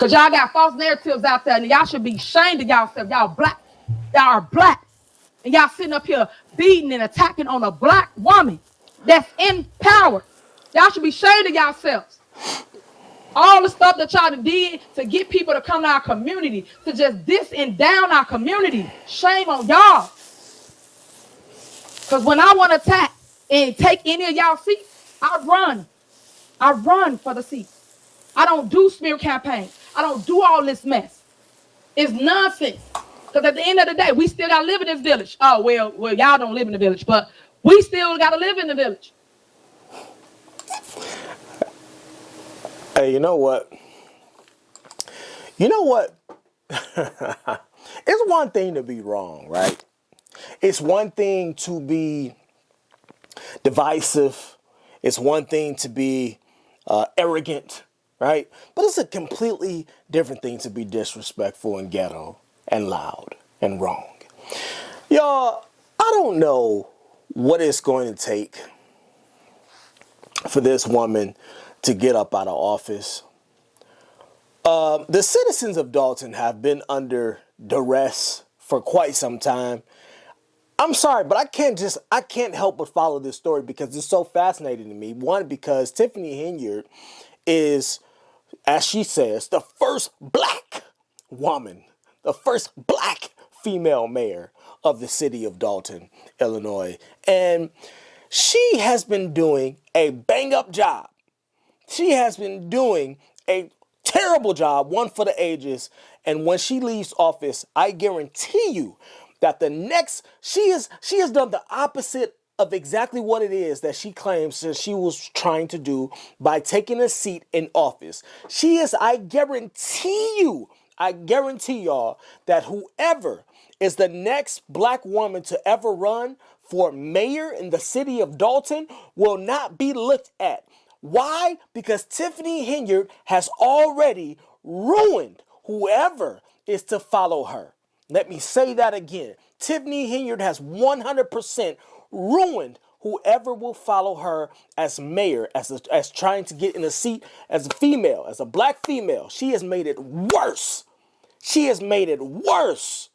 Because y'all got false narratives out there, and y'all should be ashamed of y'allself. Y'all black. Y'all are black. And y'all sitting up here beating and attacking on a black woman that's in power. Y'all should be ashamed of yourselves. All the stuff that y'all did to get people to come to our community, to just diss and down our community. Shame on y'all. Because when I want to attack and take any of y'all seats, I run. I run for the seats. I don't do smear campaigns. I don't do all this mess. It's nonsense. Because at the end of the day, we still got to live in this village. Oh, well, y'all don't live in the village, but we still got to live in the village. Hey, you know what? You know what? It's one thing to be wrong, right? It's one thing to be divisive. It's one thing to be arrogant, right? But it's a completely different thing to be disrespectful and ghetto and loud and wrong. Y'all, I don't know what it's going to take for this woman to get up out of office. The citizens of Dalton have been under duress for quite some time. I'm sorry, but I can't help but follow this story because it's so fascinating to me. One, because Tiffany Henyard is, as she says, the first black woman, the first black female mayor of the city of Dalton, Illinois. And she has been doing a bang-up job. She has been doing a terrible job, one for the ages. And when she leaves office, I guarantee you that she has done the opposite of exactly what it is that she claims that she was trying to do by taking a seat in office. I guarantee y'all that whoever is the next black woman to ever run for mayor in the city of Dalton will not be looked at. Why? Because Tiffany Henyard has already ruined whoever is to follow her. Let me say that again. Tiffany Henyard has 100% ruined whoever will follow her as mayor, as trying to get in a seat as a female, as a black female. She has made it worse. She has made it worse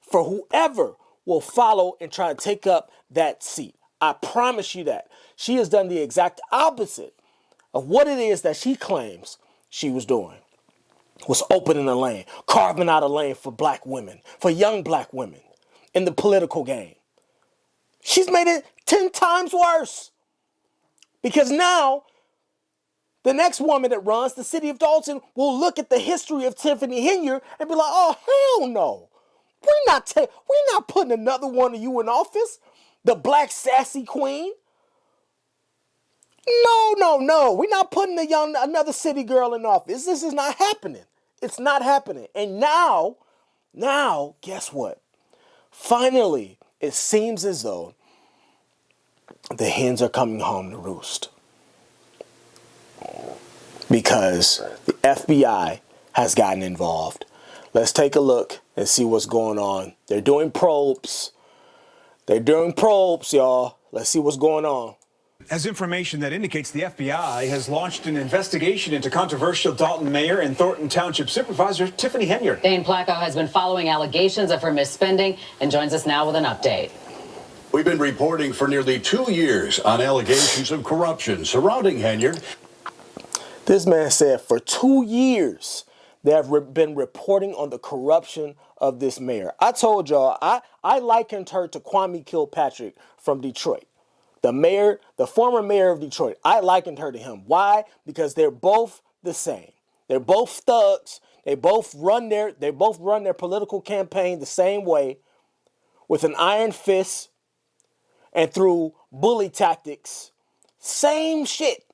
for whoever will follow and try to take up that seat. I promise you that. She has done the exact opposite of what it is that she claims she was doing. Was opening a lane, carving out a lane for black women, for young black women in the political game. She's made it 10 times worse. Because now, the next woman that runs, the city of Dalton, will look at the history of Tiffany Henyard and be like, oh, hell no. We're not putting another one of you in office. The black sassy queen. No. We're not putting another city girl in office. This is not happening. It's not happening. And now, guess what? Finally, it seems as though the hens are coming home to roost. Because the FBI has gotten involved. Let's take a look and see what's going on. They're doing probes. Y'all. Let's see what's going on. As information that indicates the FBI has launched an investigation into controversial Dalton Mayor and Thornton Township Supervisor Tiffany Henyard. Dane Placco has been following allegations of her misspending and joins us now with an update. We've been reporting for nearly 2 years on allegations of corruption surrounding Henyard. This man said for 2 years they have been reporting on the corruption of this mayor. I told y'all, I likened her to Kwame Kilpatrick from Detroit. The former mayor of Detroit. I likened her to him. Why? Because they're both the same. They're both thugs. They both run their political campaign the same way, with an iron fist and through bully tactics. Same shit.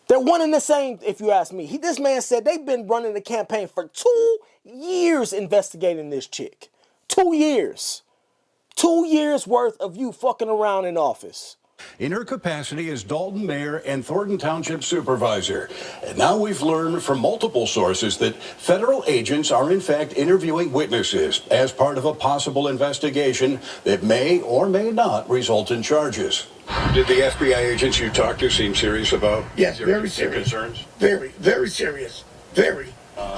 They're one and the same, if you ask me. This man said they've been running the campaign for 2 years investigating this chick. 2 years. 2 years worth of you fucking around in office. in her capacity as Dalton Mayor and Thornton Township Supervisor. And now we've learned from multiple sources that federal agents are in fact interviewing witnesses as part of a possible investigation that may or may not result in charges. Did the FBI agents you talked to seem serious about? Yes, very serious. Concerns? Very, very serious. Very.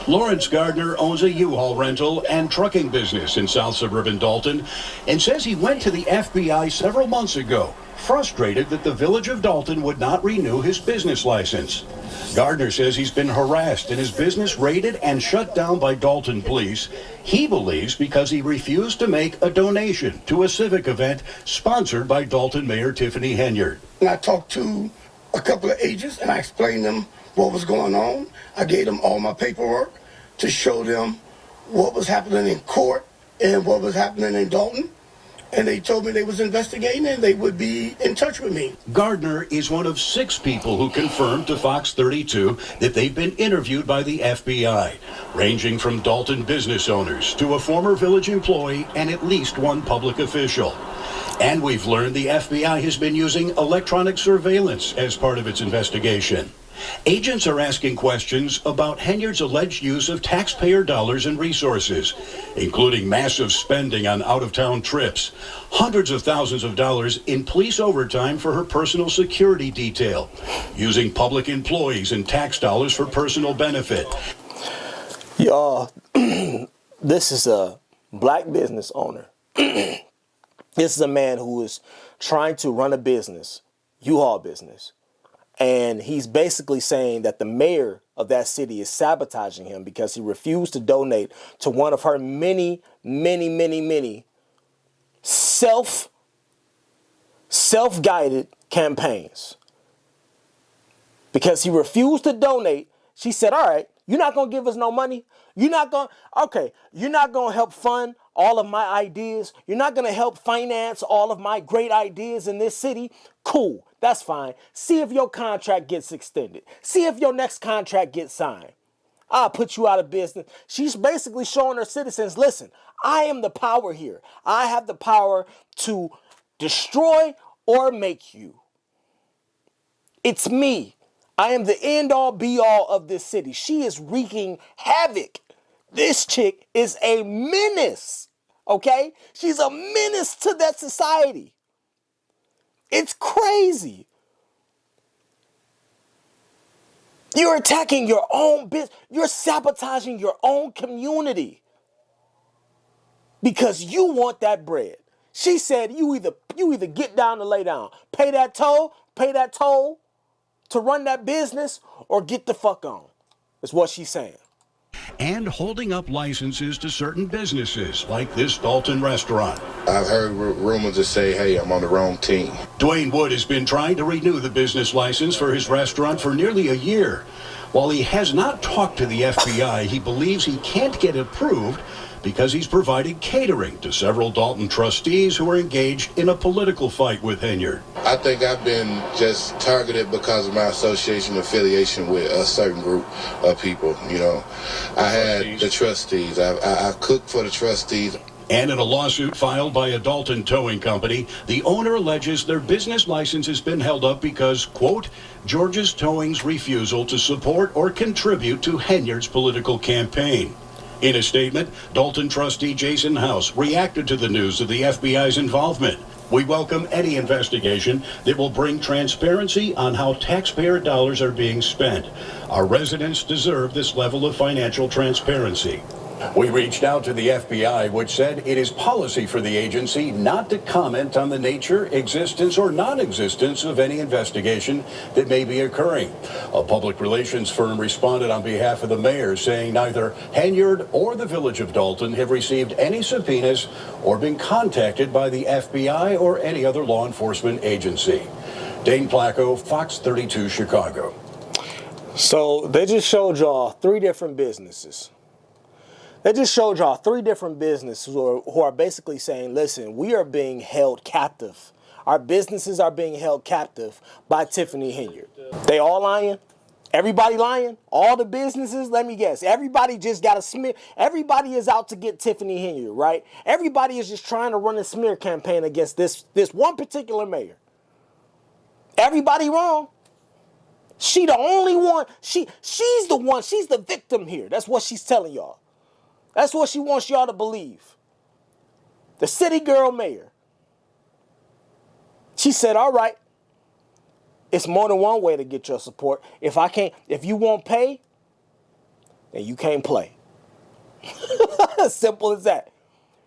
Lawrence Gardner owns a U-Haul rental and trucking business in South Suburban Dalton and says he went to the FBI several months ago, frustrated that the village of Dalton would not renew his business license. Gardner says he's been harassed and his business raided and shut down by Dalton police. He believes because he refused to make a donation to a civic event sponsored by Dalton Mayor Tiffany Henyard. And I talked to a couple of agents and I explained them what was going on. I gave them all my paperwork to show them what was happening in court and what was happening in Dalton. And they told me they was investigating and they would be in touch with me. Gardner is one of 6 people who confirmed to Fox 32 that they've been interviewed by the FBI, ranging from Dalton business owners to a former village employee and at least one public official. And we've learned the FBI has been using electronic surveillance as part of its investigation. Agents are asking questions about Henyard's alleged use of taxpayer dollars and resources, including massive spending on out-of-town trips, hundreds of thousands of dollars in police overtime for her personal security detail, using public employees and tax dollars for personal benefit. Y'all, this is a black business owner. This is a man who is trying to run a business, U-Haul business. And he's basically saying that the mayor of that city is sabotaging him because he refused to donate to one of her many self-guided campaigns. Because he refused to donate, she said, all right, you're not going to give us no money. You're not going to help fund all of my ideas. You're not going to help finance all of my great ideas in this city. Cool. That's fine. See if your contract gets extended. See if your next contract gets signed. I'll put you out of business. She's basically showing her citizens, listen, I am the power here. I have the power to destroy or make you. It's me. I am the end all be all of this city. She is wreaking havoc. This chick is a menace. Okay? She's a menace to that society. It's crazy. You're attacking your own business. You're sabotaging your own community because you want that bread. She said you either get down or lay down. Pay that toll to run that business or get the fuck on. Is what she's saying. And holding up licenses to certain businesses like this Dalton restaurant. I've heard rumors that say, hey, I'm on the wrong team. Dwayne Wood has been trying to renew the business license for his restaurant for nearly a year. While he has not talked to the FBI, he believes he can't get approved because he's provided catering to several Dalton trustees who are engaged in a political fight with Henyard. I think I've been just targeted because of my affiliation with a certain group of people. You know, I had the trustees. I cooked for the trustees. And in a lawsuit filed by a Dalton towing company, the owner alleges their business license has been held up because, quote, George's Towing's refusal to support or contribute to Henyard's political campaign. In a statement, Dalton trustee Jason House reacted to the news of the FBI's involvement. We welcome any investigation that will bring transparency on how taxpayer dollars are being spent. Our residents deserve this level of financial transparency. We reached out to the FBI, which said it is policy for the agency not to comment on the nature, existence, or non-existence of any investigation that may be occurring. A public relations firm responded on behalf of the mayor, saying neither Henyard or the village of Dalton have received any subpoenas or been contacted by the FBI or any other law enforcement agency. Dane Placco, Fox 32, Chicago. So they just showed y'all 3 different businesses. They just showed y'all 3 different businesses who are basically saying, listen, we are being held captive. Our businesses are being held captive by Tiffany Henyard. They all lying? Everybody lying? All the businesses? Let me guess. Everybody just got a smear. Everybody is out to get Tiffany Henyard, right? Everybody is just trying to run a smear campaign against this one particular mayor. Everybody wrong. She the only one. She's the one. She's the victim here. That's what she's telling y'all. That's what she wants y'all to believe. The city girl mayor. She said, all right, it's more than one way to get your support. If you won't pay, then you can't play. Simple as that.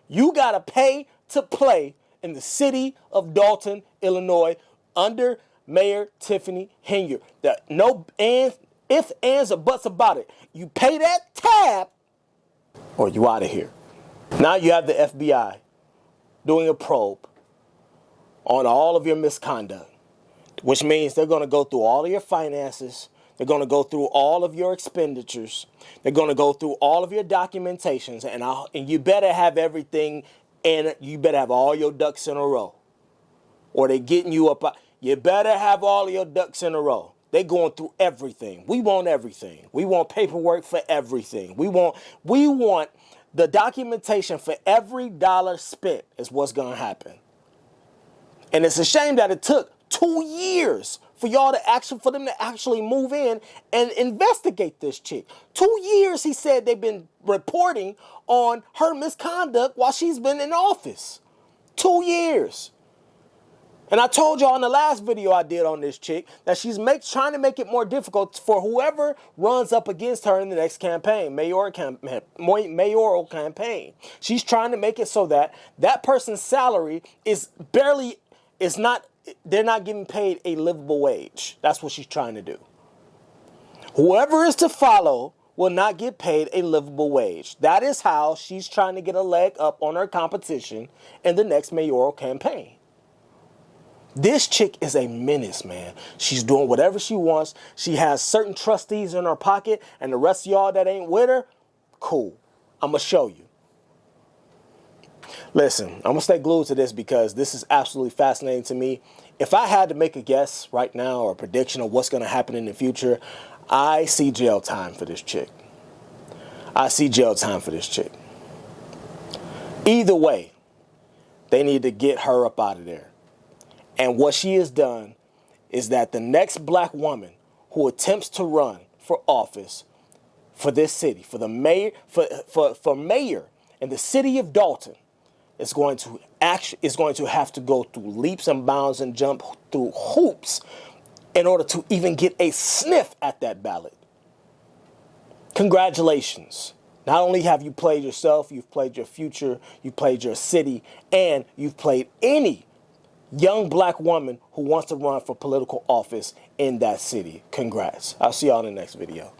You got to pay to play in the city of Dalton, Illinois, under Mayor Tiffany Henyard. No ifs, ands, or buts about it. You pay that tab or you out of here. Now you have the FBI doing a probe on all of your misconduct, which means they're going to go through all of your finances. They're going to go through all of your expenditures. They're going to go through all of your documentations, and you better have everything, and you better have all your ducks in a row, or they're getting you up. You better have all of your ducks in a row. They're going through everything. We want everything. We want paperwork for everything. We want the documentation for every dollar spent is what's going to happen. And it's a shame that it took 2 years for them to actually move in and investigate this chick. 2 years, he said, they've been reporting on her misconduct while she's been in office. 2 years. And I told y'all in the last video I did on this chick that she's trying to make it more difficult for whoever runs up against her in the next campaign, mayoral campaign. She's trying to make it so that that person's salary they're not getting paid a livable wage. That's what she's trying to do. Whoever is to follow will not get paid a livable wage. That is how she's trying to get a leg up on her competition in the next mayoral campaign. This chick is a menace, man. She's doing whatever she wants. She has certain trustees in her pocket, and the rest of y'all that ain't with her, cool. I'm going to show you. Listen, I'm going to stay glued to this because this is absolutely fascinating to me. If I had to make a guess right now or a prediction of what's going to happen in the future, I see jail time for this chick. I see jail time for this chick. Either way, they need to get her up out of there. And what she has done is that the next black woman who attempts to run for office for this city, for the mayor, for mayor in the city of Dalton, is going to have to go through leaps and bounds and jump through hoops in order to even get a sniff at that ballot. Congratulations. Not only have you played yourself, you've played your future, you've played your city, and you've played any young black woman who wants to run for political office in that city. Congrats. I'll see y'all in the next video.